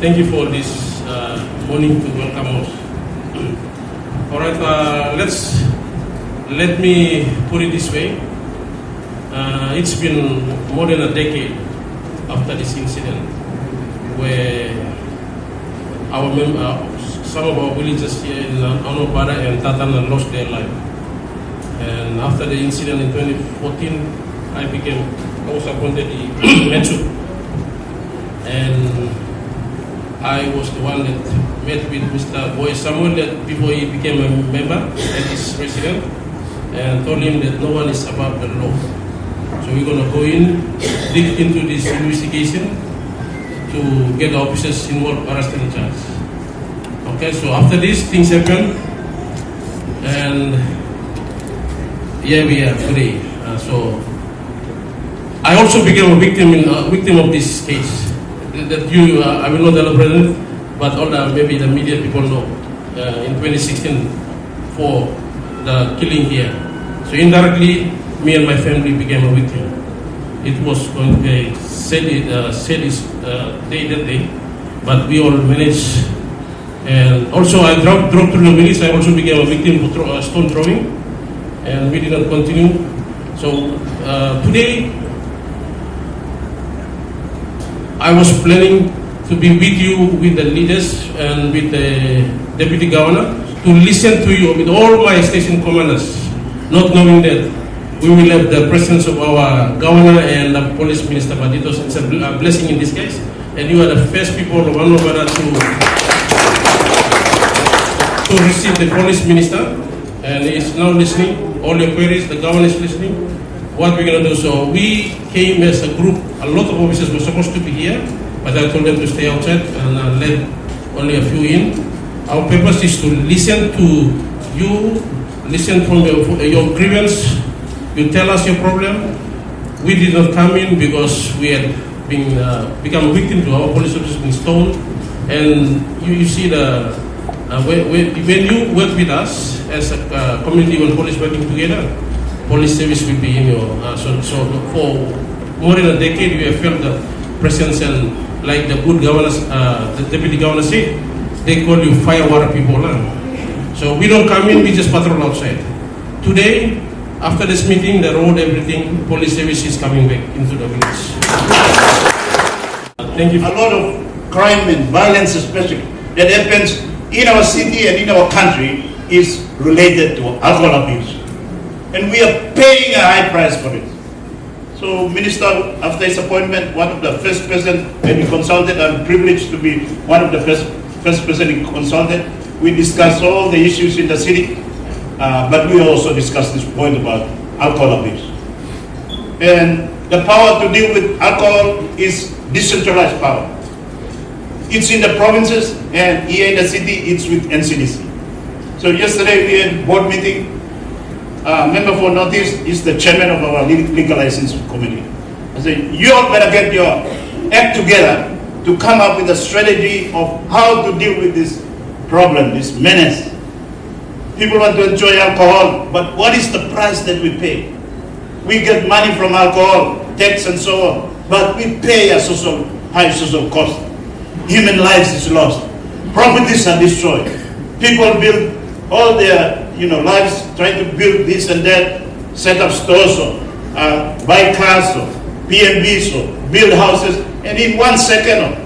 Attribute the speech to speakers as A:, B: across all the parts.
A: Thank you for this morning to welcome us. All right, let me put it this way. It's been more than a decade after this incident where some of our villagers here in Hanuabada and Tatana lost their life. And after the incident in 2014, I was appointed the Metro. And I was the one that met with Mr. Boy Samuel before he became a member and his president, and told him that no one is above the law. So we're going to go in, dig into this investigation to get the officers involved, arrested and charged. Okay, so after this, things happened, and here we are today. So I also became a victim of this case. That I will not elaborate, but all maybe the media people know in 2016 for the killing here. So indirectly, me and my family became a victim. It was going to be said that day, but we all managed. And also, I drove through the village. I also became a victim of stone throwing, and we did not continue. So today, I was planning to be with you, with the leaders and with the deputy governor, to listen to you with all my station commanders, not knowing that we will have the presence of our governor and the police minister, but it was a blessing in this case. And you are the first people of Hanuabada to receive the police minister, and he is now listening. All your queries, the governor is listening. What we're going to do, so we came as a group. A lot of officers were supposed to be here, but I told them to stay outside and let only a few in. Our purpose is to listen to you, listen from your grievance. You tell us your problem. We did not come in because we had become a victim to our police officers being stoned. And you see when you work with us as a community and police working together, police service will be in your so for more than a decade we have felt the presence, and like the good governors, the deputy governor said, they call you fire water people. So we don't come in, we just patrol outside. Today, after this meeting, the road, everything, police service is coming back into the village. Thank you.
B: A lot of crime and violence especially that happens in our city and in our country is related to alcohol abuse. And we are paying a high price for it. So, Minister, after his appointment, one of the first person when we consulted, I'm privileged to be one of the first person he consulted. We discussed all the issues in the city, but we also discussed this point about alcohol abuse. And the power to deal with alcohol is decentralized power. It's in the provinces, and here in the city, it's with NCDC. So yesterday we had board meeting. Member for Northeast is the chairman of our legal license committee. I said, you all better get your act together to come up with a strategy of how to deal with this problem, this menace. People want to enjoy alcohol, but what is the price that we pay? We get money from alcohol, tax and so on, but we pay a high social cost. Human lives is lost. Properties are destroyed. People build all their lives trying to build this and that, set up stores or buy cars or PMBs or build houses, and in 1 second or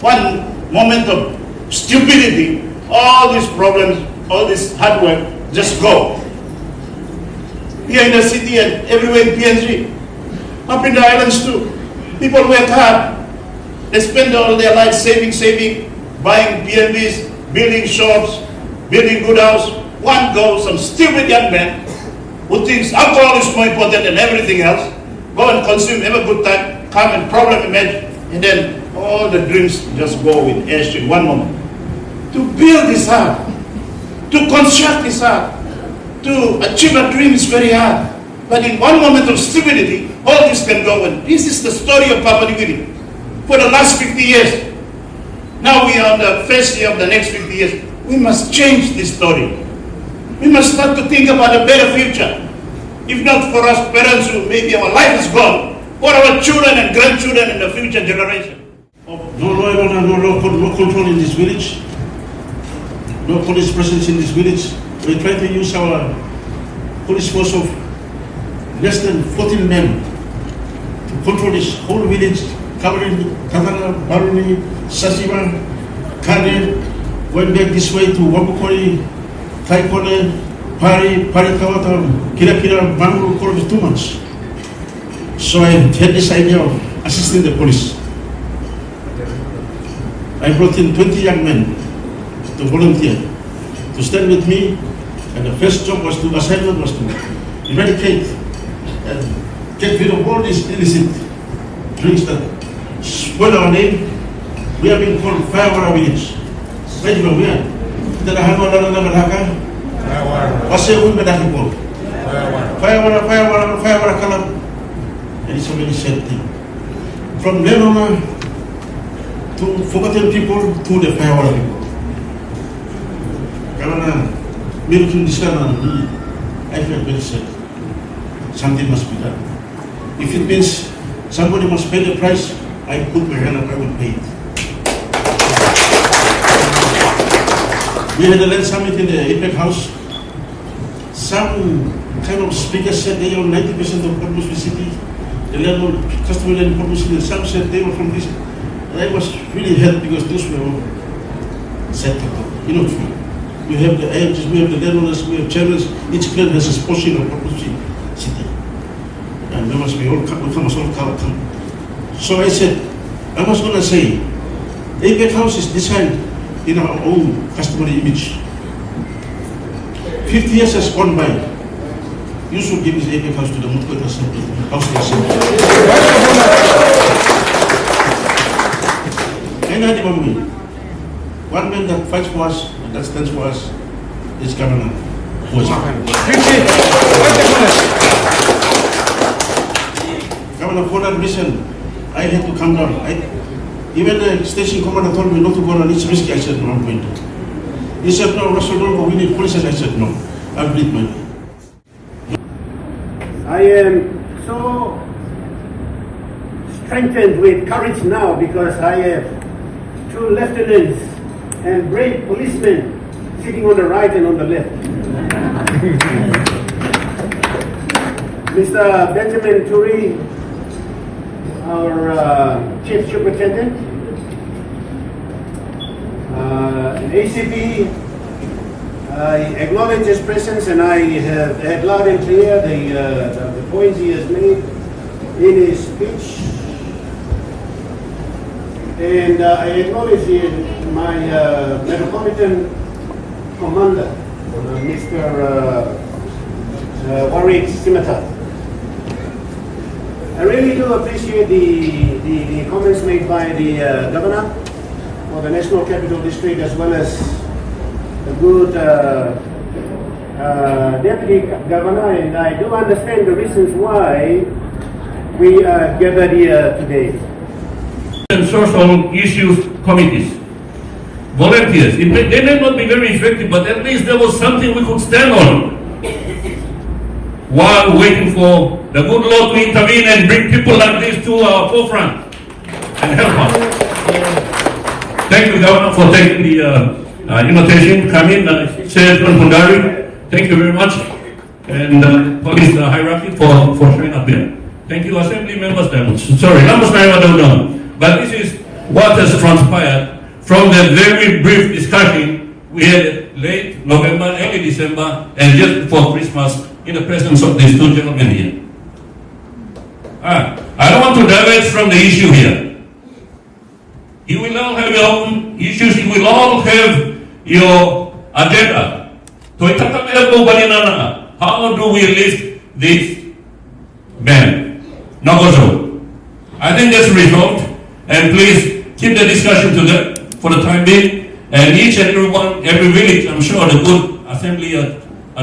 B: 1 moment of stupidity, all these problems, all this hard work just go. Here in the city and everywhere in PNG, up in the islands too, people work hard. They spend all their life saving, buying PMBs, building shops, building good house. One goes, some stupid young man who thinks alcohol is more important than everything else, go and consume, have a good time, come and problem emerge, and then all the dreams just go with ash in 1 moment. To build is hard. To construct is hard. To achieve a dream is very hard. But in 1 moment of stupidity, all this can go. And this is the story of Papua New Guinea for the last 50 years. Now we are on the first year of the next 50 years. We must change this story. We must start to think about a better future. If not for us parents who maybe our life is gone, for our children and grandchildren and the future generation. No law and order, no control in this village, no police presence in this village. We try to use our police force of less than 14 men to control this whole village, covering Tatana, Baruni, Sasiba, Kane, going back this way to Wabukori, Taikone, Pari, Parikawata, Kirakira, Bangu, for 2 months. So I had this idea of assisting the police. I brought in 20 young men to volunteer, to stand with me, and the first job was assignment was to eradicate and get rid of all these illicit drinks that spoil our name. We have been called Firewara Village. Where do you know where? Did I have another Haka? What's the word that I call? Firewara Kalam. And it's a very sad thing. From Lenona to forgotten people to the Firewara people. Karena Milton Disana, I feel very sad. Something must be done. If it means somebody must pay the price, I put my hand up, I will pay it. We had a land summit in the APEC house. Some kind of speakers said they own 90% of Homebrew City. The landlord, customer in Homebrew City, some said they were from this. And I was really hurt because those were all set up. You know, we have the agents, we have the landlords, we have chairmen. Each clan has a portion of Homebrew City. And we must be all come. So I said, I was going to say, APEC house is designed in our own customary image. 50 years has gone by. You should give this APEC house to the Motuan Assembly, House of Assembly. One man that fights for us and that stands for us is Governor. Governor, for that reason, I had to come down. Even the station commander told me not to go on, it's risky. I said, no, I'm going to. He said, no, Russell, don't go, we need police. I said, no, I'll bleed my way.
C: I am so strengthened with courage now because I have 2 lieutenants and brave policemen sitting on the right and on the left. Mr. Benjamin Turi, our Chief Superintendent, ACP, I acknowledge his presence and I have heard loud and clear the points he has made in his speech. And I acknowledge my Metropolitan Commander, Mr. Warwick Scimitar. I really do appreciate the comments made by the Governor for the National Capital District, as well as the good Deputy Governor, and I do understand the reasons why we are gathered here today.
D: And social issues committees, volunteers. They may not be very effective, but at least there was something we could stand on while waiting for the good Lord to intervene and bring people like this to our forefront and help us. Thank you, Governor, for taking the invitation to come in. Chairman Pundari, thank you very much. And police hierarchy for showing up here. Thank you, Assembly members. Sorry, numbers I don't know. But this is what has transpired from the very brief discussion we had late November, early December, and just before Christmas in the presence of these 2 gentlemen here. I don't want to diverge from the issue here. You will all have your own issues, you will all have your agenda. How do we lift this ban? Nagozo. I think that's resolved, and please keep the discussion to that for the time being. And each and every village, I'm sure the good assembly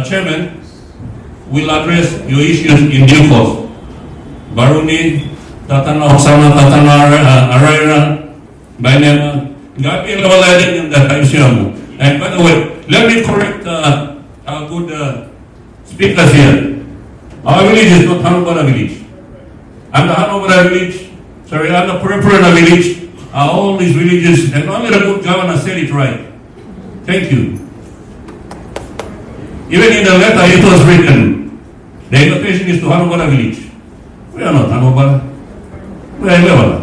D: chairman will address your issues in due course. Baruni, Tatana Osama, Tatana Araira, Bainema, Gabi Lawaladik, and that I'm sure. And by the way, let me correct our good speakers here. Our village is not Hanuabada Village. I'm the Hanuabada Village. Sorry, I'm the Purana Village. are all these religious, and only the good governor said it right. Thank you. Even in the letter it was written, the invitation is to Hanuabada Village. We are not Hanuabada. We are Lewala.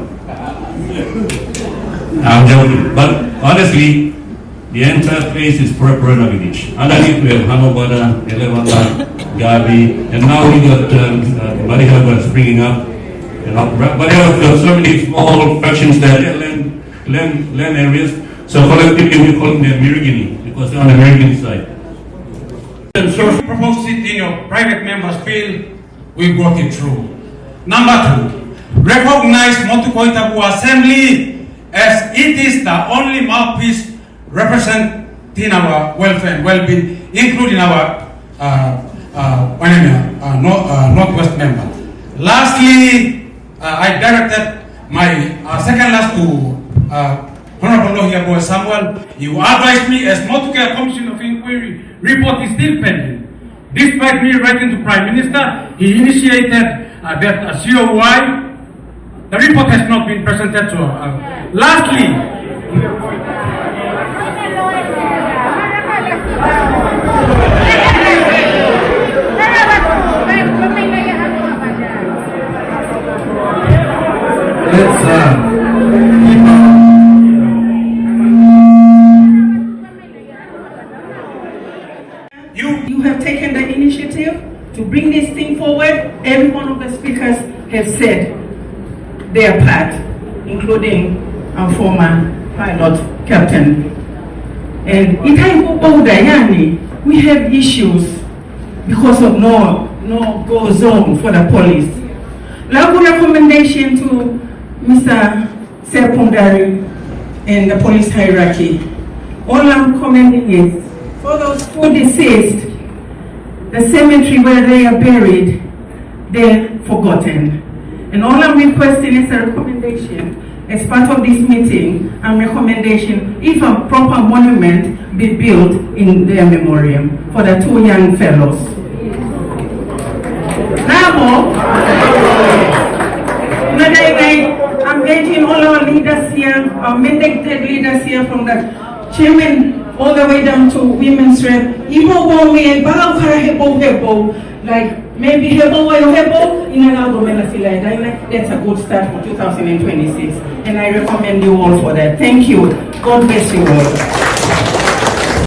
D: I'm joking. But honestly, the entire place is Purana Village. Underneath we have Hanuabada, Elewala, Gabi, and now we got Barihaga springing up. You know, but there are so many small fractions there, land areas. So collectively we call them Mirigini because they're on the Mirigini side.
E: And so if you propose it in your private members bill, we got it through. Number 2, recognize Motuan Villagers Assembly as it is the only mouthpiece representing our welfare and well-being, including our Northwest member. Lastly, I directed my second last to Honorable Lawyer Samuel. You advised me as Motuan Commission of Inquiry report is still pending. Despite me writing to Prime Minister, he initiated that COI. The report has not been presented to lastly,
F: You have taken the initiative to bring this thing forward. Every one of the speakers have said their part, including our former pilot captain. And we have issues because of no go zone for the police. Lagu recommendation to Mr. Serpundari and the police hierarchy. All I'm recommending is for those who deceased, the cemetery where they are buried, they're forgotten. And all I'm requesting is a recommendation as part of this meeting, and recommendation if a proper monument be built in their memoriam for the 2 young fellows. Now, I'm getting all our leaders here, our mandated leaders here from the chairman all the way down to women's rep. Like maybe hebo in that's a good start for 2026. And I recommend you all for that. Thank you. God bless you all.